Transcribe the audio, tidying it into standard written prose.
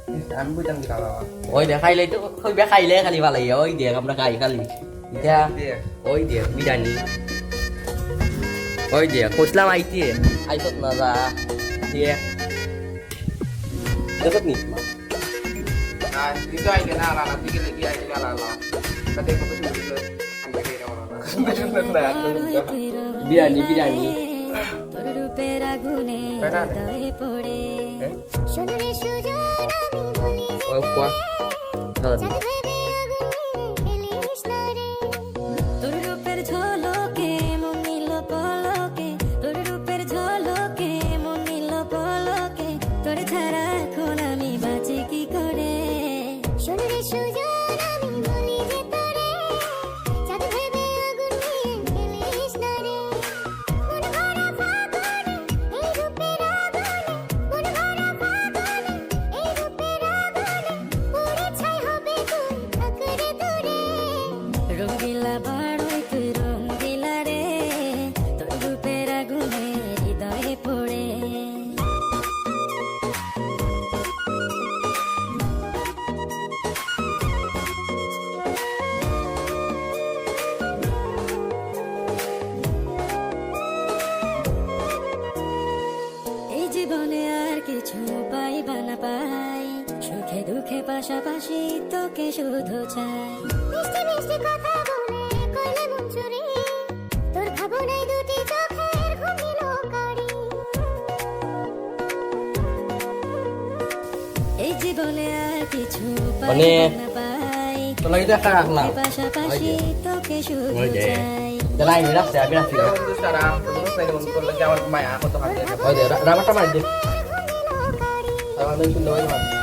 আমি বুঝতাম কি খাওয়া ওই দেখাইলে তো কইবে খাইলে খালি ভালো ওই দেখ আমরা খাই খালি এটা ওই দেখ বিরিয়ানি ওই দেখ কইলাম আইতে আইছত না যা দিয়ে দেখত নি আর দিতো আইলে না আলা দিকে লাগি আইলে আলা আলা কত কত সুন্দর আমরা কে না সুন্দর না বিরিয়ানি বিরিয়ানি তোর রূপের আগুনে হৃদয়ে পড়ে শুনলে সুজন আমি বলি ওই কোয়া চল তোর রূপের ঝলকে মন নিল পলকে তোর রূপের ঝলকে মন নিল পলকে তোর ছাড়া এখন আমি বাঁচি কি করে শুনলে সুজন আমি বলি যে তোরে চাঁদ ভেবে আগুন নিয়ে খেলিস না রে মন ভরা ফাগুনে এই রূপের আগুনে মন ভরা ফাগুনে এই রূপের আগুনে পুড়ে ছাই হবে তুই থাকরে দূরে রঙ্গিলা বাড়ই তুই রঙ্গিলা রে তোর রূপের আগুনে হৃদয়ে পড়ে এই জীবনে আর কিছু পাইবা না পাই সুখে দুঃখে পাশাপাশি তোকে শুধু চাই মিষ্টি মিষ্টি কথা বলে কইলে মন চুরি তোর ভাবনায় দুটি চোখের ঘুম দিল কারি এই জীবনে আর কিছু পাইবা না পাই তো লাগি দেখা রাখলাম পাশাপাশি তোকে শুধু ওই যে। চাই দেলাই নি রাখতে আমি রাখছি বন্ধু সারা বন্ধু সাইলে মন করলে যে আমার মায়া কত হাতে ওই দে রাবারটা মার দে আমার সুন্দর হয়